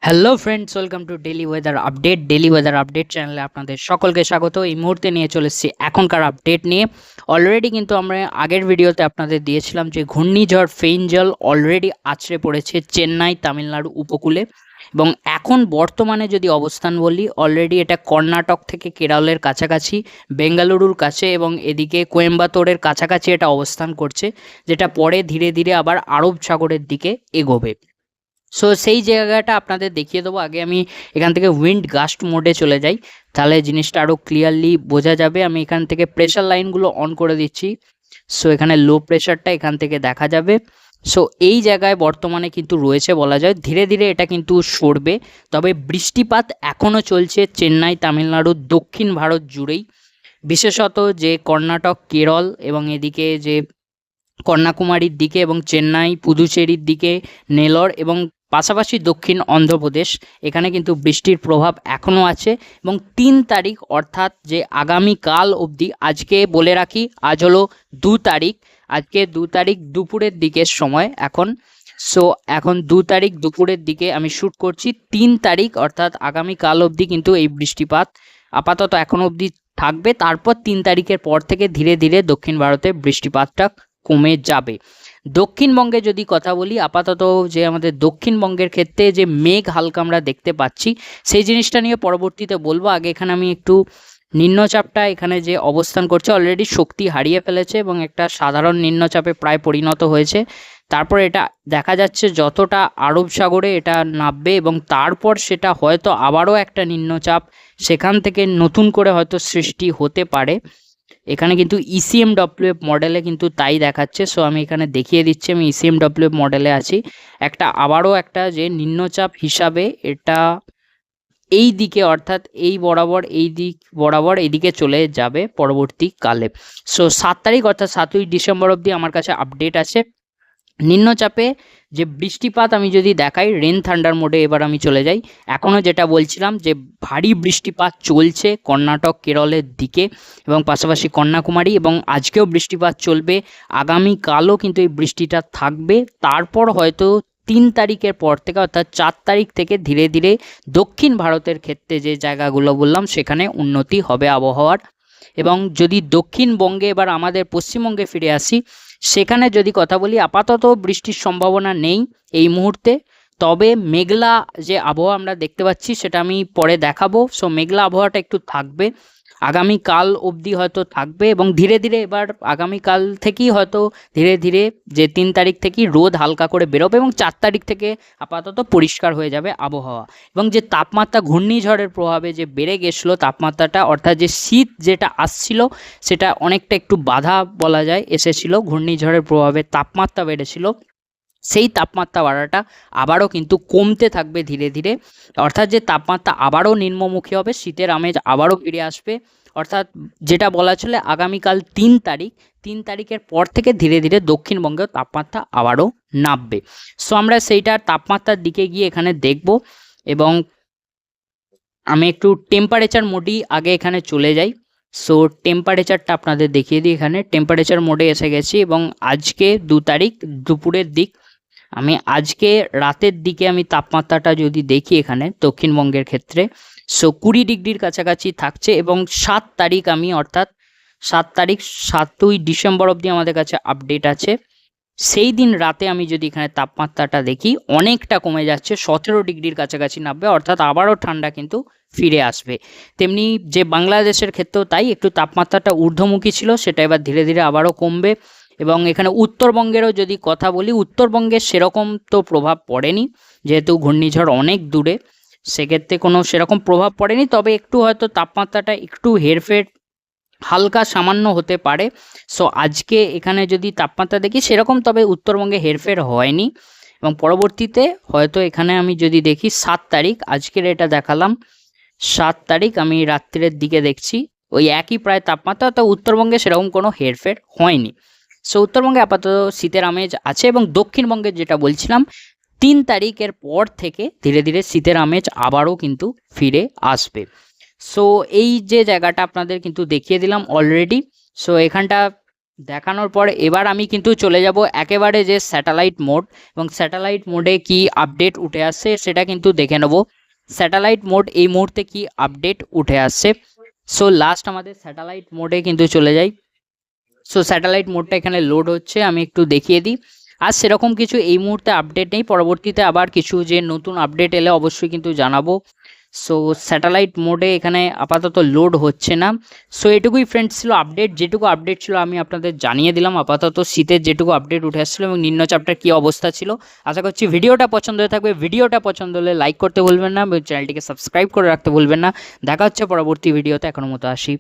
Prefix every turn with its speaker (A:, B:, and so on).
A: Hello friends, welcome to daily weather update চ্যানেলে আপনাদের সকলকে স্বাগত। এই মুহূর্তে নিয়ে চলে এসেছি এখনকার আপডেট নিয়ে। অলরেডি কিন্তু আমরা আগের ভিডিওতে আপনাদের দিয়েছিলাম যে ঘূর্ণিঝড় ফেইঞ্জল অলরেডি আছড়ে পড়েছে চেন্নাই তামিলনাড়ু উপকূলে, এবং এখন বর্তমানে যদি অবস্থান বলি, অলরেডি এটা কর্ণাটক থেকে কেরলের কাছাকাছি, বেঙ্গালুরুর কাছে এবং এদিকে কোয়েম্বাটোরের কাছাকাছি এটা অবস্থান করছে, যেটা পরে ধীরে ধীরে আবার আরব সাগরের দিকে এগোবে। সো সেই জায়গাটা আপনাদের দেখিয়ে দেবো। আগে আমি এখান থেকে উইন্ড গাস্ট মোডে চলে যাই, তাহলে জিনিসটা আরও ক্লিয়ারলি বোঝা যাবে। আমি এখান থেকে প্রেশার লাইনগুলো অন করে দিচ্ছি। সো এখানে লো প্রেশারটা এখান থেকে দেখা যাবে। সো এই জায়গায় বর্তমানে কিন্তু রয়েছে বলা যায়, ধীরে ধীরে এটা কিন্তু সরবে। তবে বৃষ্টিপাত এখনও চলছে চেন্নাই তামিলনাড়ুর দক্ষিণ ভারত জুড়েই, বিশেষত যে কর্ণাটক কেরল এবং এদিকে যে কন্যাকুমারীর দিকে এবং চেন্নাই পুদুচেরির দিকে, নেলর এবং পাশাপাশি দক্ষিণ অন্ধ্রপ্রদেশ, এখানে কিন্তু বৃষ্টির প্রভাব এখনও আছে। এবং 3 তারিখ অর্থাৎ যে আগামীকাল অবধি, আজকে বলে রাখি আজ হলো 2 তারিখ, আজকে 2 তারিখ দুপুরের দিকের সময় এখন। সো এখন 2 তারিখ দুপুরের দিকে আমি শ্যুট করছি। 3 তারিখ অর্থাৎ আগামীকাল অবধি কিন্তু এই বৃষ্টিপাত আপাতত এখনও অবধি থাকবে। তারপর 3 তারিখের পর থেকে ধীরে ধীরে দক্ষিণ ভারতে বৃষ্টিপাতটা কমে যাবে। দক্ষিণবঙ্গে যদি কথা বলি, আপাতত যে আমাদের দক্ষিণবঙ্গের ক্ষেত্রে যে মেঘ হালকা আমরা দেখতে পাচ্ছি, সেই জিনিসটা নিয়ে পরবর্তীতে বলবো। আগে এখানে আমি একটু নিম্নচাপটা এখানে যে অবস্থান করছে অলরেডি শক্তি হারিয়ে ফেলেছে এবং একটা সাধারণ নিম্নচাপে প্রায় পরিণত হয়েছে। তারপর এটা দেখা যাচ্ছে যতটা আরব সাগরে এটা নামবে এবং তারপর সেটা হয়তো আবারও একটা নিম্নচাপ সেখান থেকে নতুন করে হয়তো সৃষ্টি হতে পারে। এখানে কিন্তু ইসিএমডব্লিউএফ মডেলে কিন্তু তাই দেখাচ্ছে। সো আমি এখানে দেখিয়ে দিচ্ছি, আমি ইসিএমডব্লিউএফ মডেলে আছি। একটা আবারও একটা যে নিম্নচাপ হিসাবে এটা এই দিকে অর্থাৎ এই বরাবর, এই দিক বরাবর এইদিকে চলে যাবে পরবর্তীকালে। সো 7 তারিখ অর্থাৎ 7ই ডিসেম্বর অবধি আমার কাছে আপডেট আছে। নিম্নচাপে যে বৃষ্টিপাত আমি যদি দেখাই, রেন থান্ডার মোডে এবার আমি চলে যাই। এখনও যেটা বলছিলাম যে ভারী বৃষ্টিপাত চলছে কর্ণাটক কেরলের দিকে এবং পাশাপাশি কন্যাকুমারী, এবং আজকেও বৃষ্টিপাত চলবে, আগামীকালও কিন্তু এই বৃষ্টিটা থাকবে। তারপর হয়তো 3 তারিখের পর থেকে অর্থাৎ 4 তারিখ থেকে ধীরে ধীরে দক্ষিণ ভারতের ক্ষেত্রে যে জায়গাগুলো বললাম সেখানে উন্নতি হবে আবহাওয়ার। এবং যদি দক্ষিণবঙ্গে এবার আমাদের পশ্চিমবঙ্গে ফিরে আসি, সেখানে যদি কথা বলি, আপাতত বৃষ্টির সম্ভাবনা নেই এই মুহূর্তে। তবে মেঘলা যে আবহাওয়া আমরা দেখতে পাচ্ছি সেটা আমি পরে দেখাবো। সো মেঘলা আবহাওয়াটা একটু থাকবে আগামীকাল অবধি, হয়তো থাকবে এবং ধীরে ধীরে এবার আগামীকাল থেকেই হয়তো ধীরে ধীরে যে 3 তারিখ থেকেই রোদ হালকা করে বেরোবে এবং 4 তারিখ থেকে আপাতত পরিষ্কার হয়ে যাবে আবহাওয়া। এবং যে তাপমাত্রা ঘূর্ণিঝড়ের প্রভাবে যে বেড়ে গেছিলো তাপমাত্রাটা, অর্থাৎ যে শীত যেটা আসছিল সেটা অনেকটা একটু বাধা বলা যায় এসেছিলো, ঘূর্ণিঝড়ের প্রভাবে তাপমাত্রা বেড়েছিল, সেই তাপমাত্রা বাড়াটা আবারও কিন্তু কমতে থাকবে ধীরে ধীরে। অর্থাৎ যে তাপমাত্রা আবারও নিম্নমুখী হবে, শীতের আমেজ আবারও ফিরে আসবে। অর্থাৎ যেটা বলা ছিল আগামীকাল 3 তারিখ, 3 তারিখের পর থেকে ধীরে ধীরে দক্ষিণবঙ্গেও তাপমাত্রা আবারও নামবে। সো আমরা সেইটার তাপমাত্রার দিকে গিয়ে এখানে দেখব। এবং আমি একটু টেম্পারেচার মোডই আগে এখানে চলে যাই। সো টেম্পারেচারটা আপনাদের দেখিয়ে দিই। এখানে টেম্পারেচার মোডে এসে গেছি এবং আজকে 2 তারিখ দুপুরের দিক, আমি আজকে রাতের দিকে আমি তাপমাত্রাটা যদি দেখি এখানে দক্ষিণবঙ্গের ক্ষেত্রে, সো 20 ডিগ্রির কাছাকাছি থাকছে। এবং 7 তারিখ আমি অর্থাৎ 7 তারিখ 7ই ডিসেম্বর অবধি আমাদের কাছে আপডেট আছে। সেই দিন রাতে আমি যদি এখানে তাপমাত্রাটা দেখি অনেকটা কমে যাচ্ছে, 17 ডিগ্রির কাছাকাছি নামবে, অর্থাৎ আবারও ঠান্ডা কিন্তু ফিরে আসবে। তেমনি যে বাংলাদেশের ক্ষেত্রেও তাই, একটু তাপমাত্রাটা ঊর্ধ্বমুখী ছিল, সেটা এবার ধীরে ধীরে আবারও কমবে। এবং এখানে উত্তরবঙ্গেরও যদি কথা বলি, উত্তরবঙ্গের সেরকম তো প্রভাব পড়েনি, যেহেতু ঘূর্ণিঝড় অনেক দূরে, সেক্ষেত্রে কোনো সেরকম প্রভাব পড়েনি। তবে একটু হয়তো তাপমাত্রাটা একটু হেরফের হালকা সামান্য হতে পারে। সো আজকে এখানে যদি তাপমাত্রা দেখি সেরকম তবে উত্তরবঙ্গে হেরফের হয়নি। এবং পরবর্তীতে হয়তো এখানে আমি যদি দেখি 7 তারিখ, আজকের এটা দেখালাম 7 তারিখ, আমি রাত্রের দিকে দেখছি ওই একই প্রায় তাপমাত্রা, তো উত্তরবঙ্গে সেরকম কোনো হেরফের হয়নি। সো উত্তরবঙ্গে আপাতত শীতের আমেজ আছে। এবং দক্ষিণবঙ্গের যেটা বলছিলাম, 3 তারিখের পর থেকে ধীরে ধীরে শীতের আমেজ আবারও কিন্তু ফিরে আসবে। সো এই যে জায়গাটা আপনাদের কিন্তু দেখিয়ে দিলাম অলরেডি। সো এখানটা দেখানোর পর এবার আমি কিন্তু চলে যাব একেবারে যে স্যাটেলাইট মোড, এবং স্যাটেলাইট মোডে কি আপডেট উঠে আসছে সেটা কিন্তু দেখে নেব। স্যাটেলাইট মোড এই মুহূর্তে কি আপডেট উঠে আসছে। সো লাস্ট আমাদের স্যাটেলাইট মোডে কিন্তু চলে যাই। সো স্যাটেলাইট মোডটা এখানে লোড হচ্ছে, আমি একটু দেখিয়ে দিই। আর সেরকম কিছু এই মুহূর্তে আপডেট নেই, পরবর্তীতে আবার কিছু যে নতুন আপডেট এলে অবশ্যই কিন্তু জানাবো। সো স্যাটেলাইট মোডে এখানে আপাতত লোড হচ্ছে না। সো এটুকুই ফ্রেন্ডস ছিল আপডেট, যেটুকু আপডেট ছিল আমি আপনাদের জানিয়ে দিলাম। আপাতত শীতের যেটুকু আপডেট উঠে আসছিলো এবং নিম্নচাপটার কী অবস্থা ছিল। আশা করছি ভিডিওটা পছন্দ হয়ে থাকবে। ভিডিওটা পছন্দ হলে লাইক করতে ভুলবেন না এবং চ্যানেলটিকে সাবস্ক্রাইব করে রাখতে ভুলবেন না। দেখা হচ্ছে পরবর্তী ভিডিওতে, এখনো মতো আসি।